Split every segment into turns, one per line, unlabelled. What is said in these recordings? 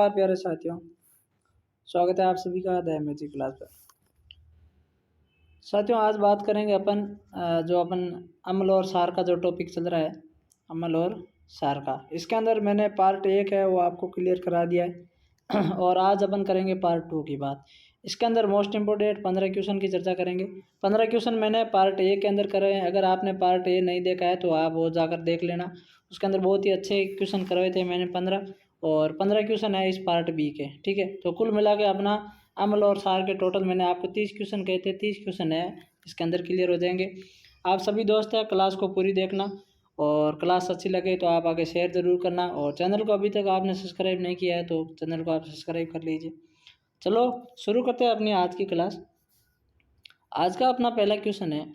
प्यारे साथियों, स्वागत है आप सभी का द मैजिक क्लास पर। साथियों, आज बात करेंगे अपन जो अपन अम्ल और सार का जो टॉपिक चल रहा है, अम्ल और सार का। इसके अंदर मैंने पार्ट 1 है वो आपको क्लियर करा दिया है और आज अपन करेंगे पार्ट 2 की बात। इसके अंदर मोस्ट इम्पोर्टेंट 15 क्वेश्चन की चर्चा करेंगे। 15 क्वेश्चन मैंने पार्ट 1 के अंदर करे हैं। अगर आपने पार्ट 1 नहीं देखा है तो आप वो जाकर देख लेना। उसके अंदर बहुत ही अच्छे क्वेश्चन करवाए थे मैंने 15, और 15 क्वेश्चन है इस पार्ट बी के। ठीक है, तो कुल मिला के अपना अम्ल और सार के टोटल मैंने आपको 30 क्वेश्चन कहे थे, 30 क्वेश्चन है इसके अंदर क्लियर हो जाएंगे। आप सभी दोस्त हैं, क्लास को पूरी देखना, और क्लास अच्छी लगे तो आप आगे शेयर ज़रूर करना, और चैनल को अभी तक आपने सब्सक्राइब नहीं किया है तो चैनल को आप सब्सक्राइब कर लीजिए। चलो शुरू करते हैं अपनी आज की क्लास। आज का अपना पहला क्वेश्चन है,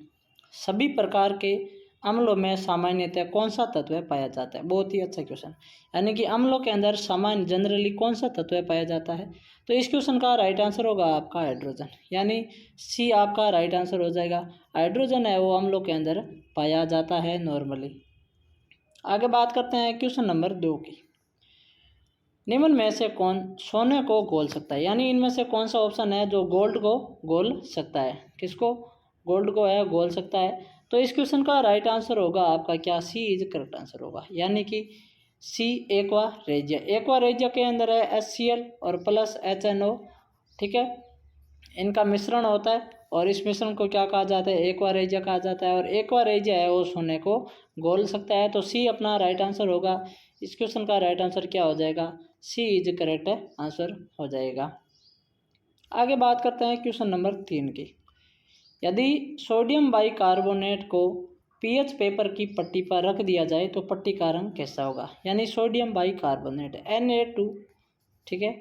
सभी प्रकार के अम्लों में सामान्यतः कौन सा तत्व पाया जाता है। बहुत ही अच्छा क्वेश्चन, यानी कि अम्लों के अंदर सामान्य जनरली कौन सा तत्व पाया जाता है। तो इस क्वेश्चन का राइट आंसर होगा आपका हाइड्रोजन, यानी सी आपका राइट आंसर हो जाएगा। हाइड्रोजन है वो अम्लों के अंदर पाया जाता है नॉर्मली। आगे बात करते हैं क्वेश्चन नंबर 2 की। निम्न में से कौन सोने को घोल सकता है, यानी इनमें से कौन सा ऑप्शन है जो गोल्ड को घोल सकता है। किसको? गोल्ड को है घोल सकता है। तो इस क्वेश्चन का राइट आंसर होगा आपका क्या, सी इज करेक्ट आंसर होगा, यानी कि सी एक्वा रेजिया। एक्वा रेजिया के अंदर है HCl और प्लस HNO। ठीक है, इनका मिश्रण होता है और इस मिश्रण को क्या कहा जाता है, एक्वा रेजिया कहा जाता है, और एक्वा रेजिया है वो सोने को घोल सकता है। तो सी अपना राइट आंसर होगा। इस क्वेश्चन का राइट आंसर क्या हो जाएगा, सी इज करेक्ट आंसर हो जाएगा। आगे बात करते हैं क्वेश्चन नंबर 3 की। यदि सोडियम बाइकार्बोनेट को पीएच पेपर की पट्टी पर रख दिया जाए तो पट्टी का रंग कैसा होगा, यानी सोडियम बाइकार्बोनेट Na2। ठीक है,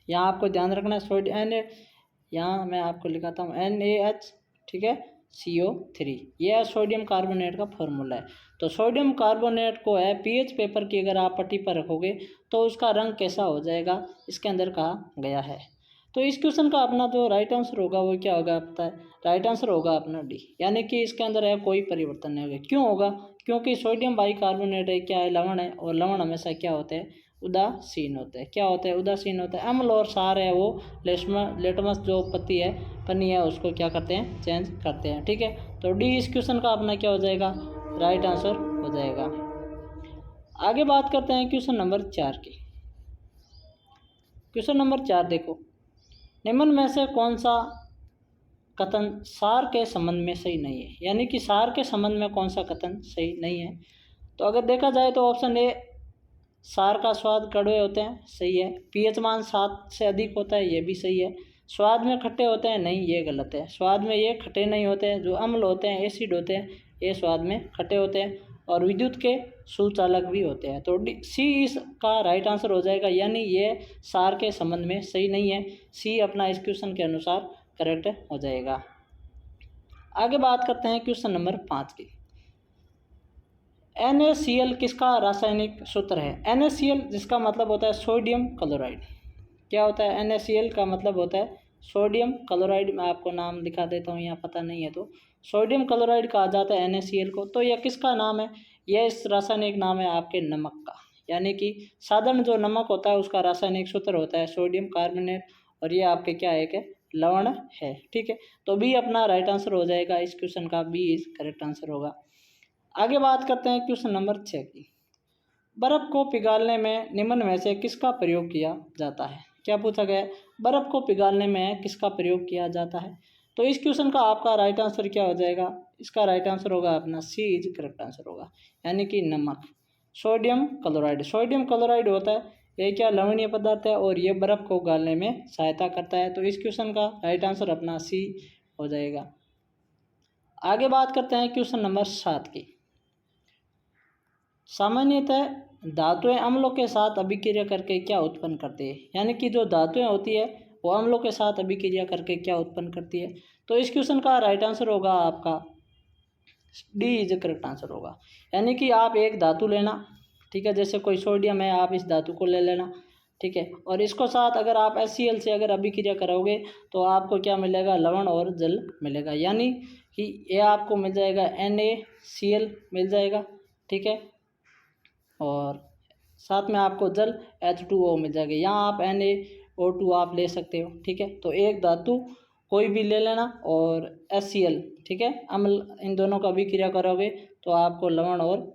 यहाँ आपको ध्यान रखना है सोडियम यहाँ मैं आपको लिखाता हूँ NaH। ठीक है, CO3, यह सोडियम कार्बोनेट का फॉर्मूला है। तो सोडियम कार्बोनेट को है पीएच पेपर की अगर आप पट्टी पर रखोगे तो उसका रंग कैसा हो जाएगा, इसके अंदर कहा गया है। तो इस क्वेश्चन का अपना जो राइट आंसर होगा वो क्या होगा, पता है? राइट आंसर होगा अपना डी, यानी कि इसके अंदर है कोई परिवर्तन नहीं होगा। क्यों होगा? क्योंकि सोडियम बाइकार्बोनेट है क्या है, लवण है, और लवण हमेशा क्या होते हैं, उदासीन होते हैं। क्या होते हैं? उदासीन होते हैं। अम्ल और सार है वो लेटमस जो पत्ती है, पन्नी है, उसको क्या करते हैं, चेंज करते हैं। ठीक है, तो डी इस क्वेश्चन का अपना क्या हो जाएगा, राइट आंसर हो जाएगा। आगे बात करते हैं क्वेश्चन नंबर 4 की। क्वेश्चन नंबर 4 देखो, निम्न में से कौन सा कथन सार के संबंध में सही नहीं है, यानी कि सार के संबंध में कौन सा कथन सही नहीं है। तो अगर देखा जाए तो ऑप्शन ए, सार का स्वाद कड़वे होते हैं, सही है। पीएच मान 7 से अधिक होता है, ये भी सही है। स्वाद में खट्टे होते हैं, नहीं, ये गलत है। स्वाद में ये खट्टे नहीं होते हैं। जो अम्ल होते हैं, एसिड होते हैं, ये स्वाद में खट्टे होते हैं, और विद्युत के सुचालक भी होते हैं। तो सी इसका राइट आंसर हो जाएगा, यानी ये सार के संबंध में सही नहीं है। सी अपना इस क्वेश्चन के अनुसार करेक्ट हो जाएगा। आगे बात करते हैं क्वेश्चन नंबर 5 की। NaCl किसका रासायनिक सूत्र है? NaCl जिसका मतलब होता है सोडियम क्लोराइड। क्या होता है? NaCl का मतलब होता है सोडियम क्लोराइड। मैं आपको नाम दिखा देता हूँ, यहाँ पता नहीं है तो सोडियम क्लोराइड कहा जाता है NaCl को। तो यह किसका नाम है? यह इस रासायनिक नाम है आपके नमक का, यानी कि साधारण जो नमक होता है उसका रासायनिक सूत्र होता है सोडियम कार्बोनेट, और ये आपके क्या है कि लवण है। ठीक है, तो बी अपना राइट आंसर हो जाएगा। इस क्वेश्चन का बी इज करेक्ट आंसर होगा। आगे बात करते हैं क्वेश्चन नंबर 6 की। बर्फ को पिघालने में निम्न में से किसका प्रयोग किया जाता है? क्या पूछा गया है? बर्फ को पिघालने में किसका प्रयोग किया जाता है? तो इस क्वेश्चन का आपका राइट आंसर क्या हो जाएगा? इसका राइट आंसर होगा अपना सी इज करेक्ट आंसर होगा, यानी कि नमक, सोडियम क्लोराइड। सोडियम क्लोराइड होता है ये क्या, लवणीय पदार्थ है, और ये बर्फ को पिघालने में सहायता करता है। तो इस क्वेश्चन का राइट आंसर अपना सी हो जाएगा। आगे बात करते हैं क्वेश्चन नंबर 7 की। सामान्यतः धातुएं अम्लों के साथ अभिक्रिया करके क्या उत्पन्न करती है, यानी कि जो धातुएं होती है वो अम्लों के साथ अभिक्रिया करके क्या उत्पन्न करती है। तो इस क्वेश्चन का राइट आंसर होगा आपका डी इज करेक्ट आंसर होगा, यानी कि आप एक धातु लेना, ठीक है, जैसे कोई सोडियम है, आप इस धातु को ले लेना, ठीक है, और इसको साथ अगर आप HCl से अगर अभिक्रिया कराओगे तो आपको क्या मिलेगा, लवण और जल मिलेगा, यानी कि ये आपको मिल जाएगा NaCl मिल जाएगा। ठीक है, और साथ में आपको जल H2O मिल जाएगा। यहाँ आप NaO2 आप ले सकते हो, ठीक है। तो एक धातु कोई भी ले लेना और HCl, ठीक है, अम्ल, इन दोनों का अभिक्रिया करोगे तो आपको लवण और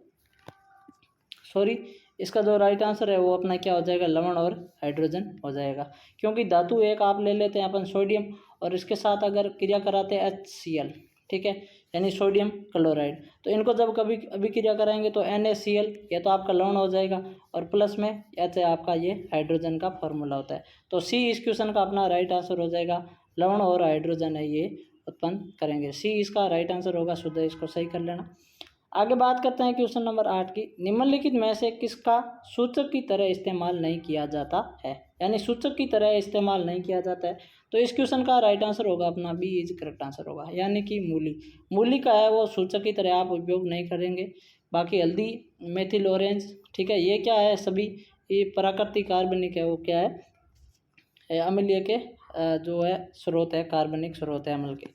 इसका जो राइट आंसर है वो अपना क्या हो जाएगा, लवण और हाइड्रोजन हो जाएगा। क्योंकि धातु एक आप ले लेते हैं अपन सोडियम, और इसके साथ अगर क्रिया कराते हैं HCl, ठीक है, यानी सोडियम क्लोराइड, तो इनको जब कभी अभिक्रिया कराएंगे तो NaCl, ये तो आपका लवण हो जाएगा, और प्लस में H आपका ये हाइड्रोजन का फॉर्मूला होता है। तो सी इस क्वेश्चन का अपना राइट आंसर हो जाएगा, लवण और हाइड्रोजन है ये उत्पन्न करेंगे। सी इसका राइट आंसर होगा, शुद्ध, इसको सही कर लेना। आगे बात करते हैं क्वेश्चन नंबर 8 की। निम्नलिखित में से किसका सूचक की तरह इस्तेमाल नहीं किया जाता है, यानी सूचक की तरह इस्तेमाल नहीं किया जाता है। तो इस क्वेश्चन का राइट आंसर होगा अपना बी इज करेक्ट आंसर होगा, यानी कि मूली का है वो सूचक की तरह आप उपयोग नहीं करेंगे। बाकी हल्दी, मेथिल ऑरेंज, ठीक है, ये क्या है, सभी ये प्राकृतिक कार्बनिक है, वो क्या है, अम्लीय के जो है स्रोत है, कार्बनिक स्रोत है अम्ल के।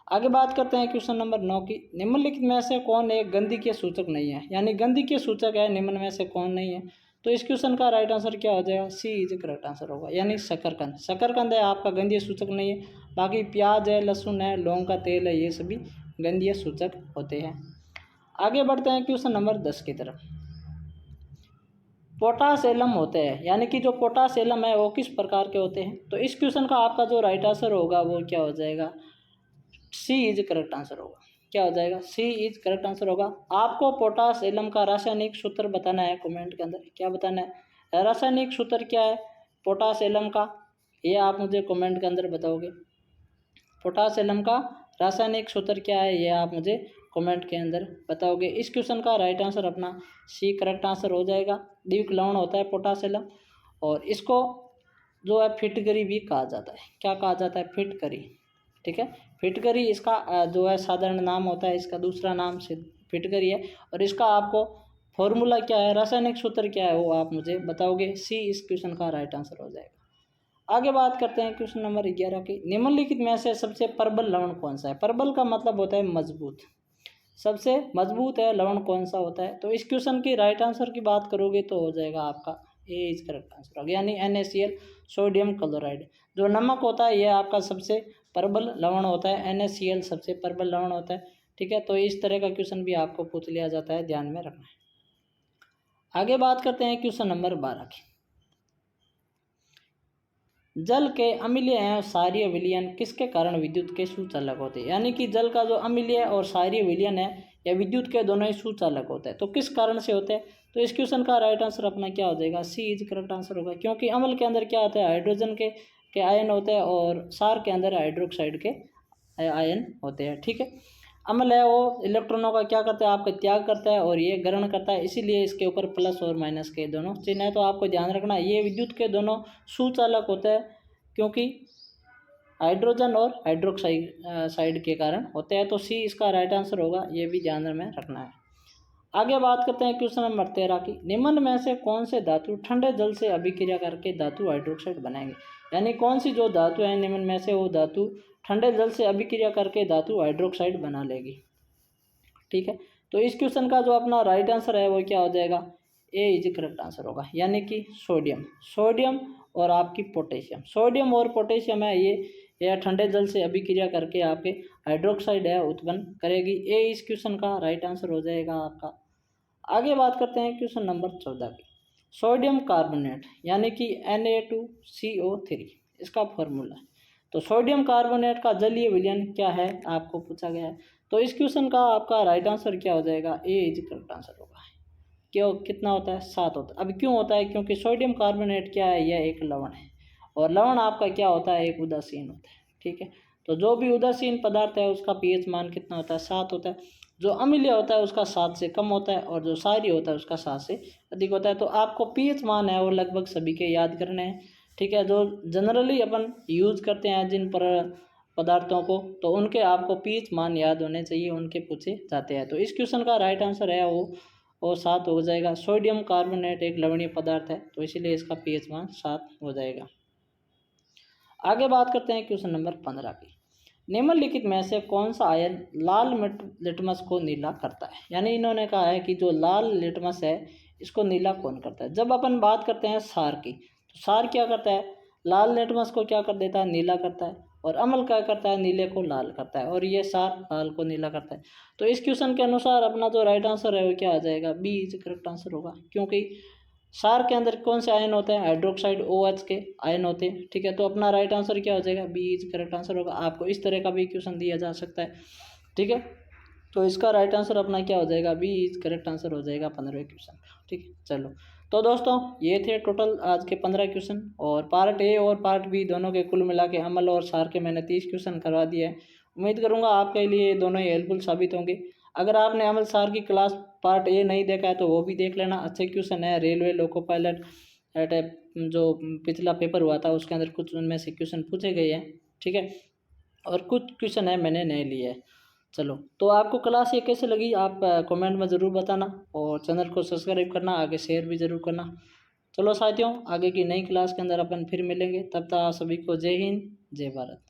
आगे बात करते हैं क्वेश्चन नंबर 9 की। निम्नलिखित में से कौन एक गंधकीय सूचक नहीं है, यानी गंधकीय सूचक है, निम्न में से कौन नहीं है। तो इस क्वेश्चन का राइट आंसर क्या हो जाएगा, सी इज करेक्ट आंसर होगा, यानी शकरकंद। शकरकंद है आपका गंधीय सूचक नहीं है। बाकी प्याज है, लहसुन है, लौंग का तेल है, ये सभी गंधीय सूचक होते हैं। आगे बढ़ते हैं क्वेश्चन नंबर 10 की तरफ। पोटास एलम होते हैं, यानी कि जो पोटास एलम है वो किस प्रकार के होते हैं। तो इस क्वेश्चन का आपका जो राइट आंसर होगा वो क्या हो जाएगा, सी इज करेक्ट आंसर होगा। क्या हो जाएगा, सी इज करेक्ट आंसर होगा। आपको पोटास एलम का रासायनिक सूत्र बताना है कमेंट के अंदर, क्या बताना है, रासायनिक सूत्र क्या है पोटास एलम का, ये आप मुझे कमेंट के अंदर बताओगे। पोटास एलम का रासायनिक सूत्र क्या है, ये आप मुझे कमेंट के अंदर बताओगे। इस क्वेश्चन का राइट आंसर अपना सी करेक्ट आंसर हो जाएगा। द्विक लवण होता है पोटास एलम, और इसको जो है फिटकरी भी कहा जाता है। क्या कहा जाता है, फिटकरी, ठीक है। फिटकरी इसका जो है साधारण नाम होता है, इसका दूसरा नाम से फिटकरी है। और इसका आपको फॉर्मूला क्या है, रासायनिक सूत्र क्या है, वो आप मुझे बताओगे। सी इस क्वेश्चन का राइट आंसर हो जाएगा। आगे बात करते हैं क्वेश्चन नंबर 11 की। निम्नलिखित में से सबसे प्रबल लवण कौन सा है। प्रबल का मतलब होता है मजबूत, सबसे मजबूत है लवण कौन सा होता है। तो इस क्वेश्चन की राइट आंसर की बात करोगे तो हो जाएगा आपका ए इज करेक्ट आंसर होगा, यानी NaCl, सोडियम क्लोराइड। जो नमक होता है यह आपका सबसे प्रबल लवण होता है, NaCl सबसे प्रबल लवण होता है, ठीक है। तो इस तरह का क्वेश्चन भी आपको पूछ लिया जाता है, ध्यान में रखना है। आगे बात करते हैं क्वेश्चन नंबर 12 की। जल के अम्लीय एवं क्षारीय विलयन किसके कारण विद्युत के सुचालक होते हैं, यानी कि जल का जो अम्लीय और क्षारीय विलयन है या विद्युत के दोनों ही सुचालक होते हैं। तो किस कारण से होते हैं। तो इस क्वेश्चन का राइट आंसर अपना क्या हो जाएगा, सी इज करेक्ट आंसर होगा। क्योंकि अम्ल के अंदर क्या होता है, हाइड्रोजन के आयन होते हैं, और क्षार के अंदर हाइड्रोक्साइड के आयन होते हैं, ठीक है। अम्ल है वो इलेक्ट्रॉनों का क्या करता है, आपका त्याग करता है, और ये ग्रहण करता है, इसीलिए इसके ऊपर प्लस और माइनस के दोनों चिन्ह है। तो आपको ध्यान रखना ये विद्युत के दोनों सुचालक होते हैं, क्योंकि हाइड्रोजन और हाइड्रोक्साइड के कारण होते हैं। तो सी इसका राइट आंसर होगा, ये भी ध्यान में रखना है। आगे बात करते हैं क्वेश्चन नंबर 13 की। निम्न में से कौन से धातु ठंडे जल से अभिक्रिया करके धातु हाइड्रोक्साइड बनाएंगे, यानी कौन सी जो धातु है निम्न में से वो धातु ठंडे जल से अभिक्रिया करके धातु हाइड्रोक्साइड बना लेगी, ठीक है। तो इस क्वेश्चन का जो अपना राइट आंसर है वो क्या हो जाएगा, ए इज करेक्ट आंसर होगा, यानी कि सोडियम और आपकी पोटेशियम। सोडियम और पोटेशियम है ये ठंडे जल से अभिक्रिया करके आपके हाइड्रोक्साइड है उत्पन्न करेगी। ए इस क्वेश्चन का राइट आंसर हो जाएगा आपका। आगे बात करते हैं क्वेश्चन नंबर 14 की। सोडियम कार्बोनेट यानी कि Na2CO3 इसका फॉर्मूला। तो सोडियम कार्बोनेट का जलीय विलयन क्या है आपको पूछा गया है। तो इस क्वेश्चन का आपका राइट आंसर क्या हो जाएगा, ए इज करेक्ट आंसर होगा। क्यों, कितना होता है, 7 होता है। अब क्यों होता है, क्योंकि सोडियम कार्बोनेट क्या है, यह एक लवण है, और लवण आपका क्या होता है, एक उदासीन होता है, ठीक है। तो जो भी उदासीन पदार्थ है उसका pH मान कितना होता है, 7 होता है। जो अम्लीय होता है उसका 7 से कम होता है, और जो क्षारीय होता है उसका 7 से अधिक होता है। तो आपको pH मान है वो लगभग सभी के याद करने हैं, ठीक है। जो जनरली अपन यूज करते हैं जिन पर पदार्थों को, तो उनके आपको pH मान याद होने चाहिए, उनके पूछे जाते हैं। तो इस क्वेश्चन का राइट आंसर है वो और 7 हो जाएगा। सोडियम कार्बोनेट एक लवणीय पदार्थ है, तो इसीलिए इसका pH मान 7 हो जाएगा। आगे बात करते हैं क्वेश्चन नंबर 15 की। निम्नलिखित में से कौन सा आयन लाल लिटमस को नीला करता है, यानी इन्होंने कहा है कि जो लाल लिटमस है इसको नीला कौन करता है? जब अपन बात करते हैं सार की, तो सार क्या करता है? लाल लिटमस को क्या कर देता है? नीला करता है। और अम्ल क्या करता है? नीले को लाल करता है। और ये सार लाल को नीला करता है। तो इस क्वेश्चन के अनुसार अपना जो राइट आंसर है वो क्या आ जाएगा? बी इज करेक्ट आंसर होगा, क्योंकि सार के अंदर कौन से आयन होते हैं? हाइड्रोक्साइड OH के आयन होते हैं। ठीक है, तो अपना राइट आंसर क्या हो जाएगा? बी इज करेक्ट आंसर होगा। आपको इस तरह का भी क्वेश्चन दिया जा सकता है। ठीक है, तो इसका राइट आंसर अपना क्या हो जाएगा? बी इज करेक्ट आंसर हो जाएगा 15वें क्वेश्चन। ठीक है, चलो तो दोस्तों ये थे टोटल आज के 15 क्वेश्चन, और पार्ट ए और पार्ट बी दोनों के कुल मिला के अम्ल और सार के मैंने 30 क्वेश्चन करवा दिए हैं। उम्मीद करूंगा आपके लिए दोनों ही हेल्पफुल साबित होंगे। अगर आपने अम्ल सार की क्लास पार्ट ए नहीं देखा है तो वो भी देख लेना, अच्छे क्वेश्चन है। रेलवे लोको पायलट टाइप जो पिछला पेपर हुआ था उसके अंदर कुछ उनमें से क्वेश्चन पूछे गए हैं। ठीक है, और कुछ क्वेश्चन है मैंने नए लिए हैं। चलो, तो आपको क्लास ये कैसे लगी आप कमेंट में ज़रूर बताना, और चैनल को सब्सक्राइब करना, आगे शेयर भी ज़रूर करना। चलो साथियों, आगे की नई क्लास के अंदर अपन फिर मिलेंगे, तब तक सभी को जय हिंद जय भारत।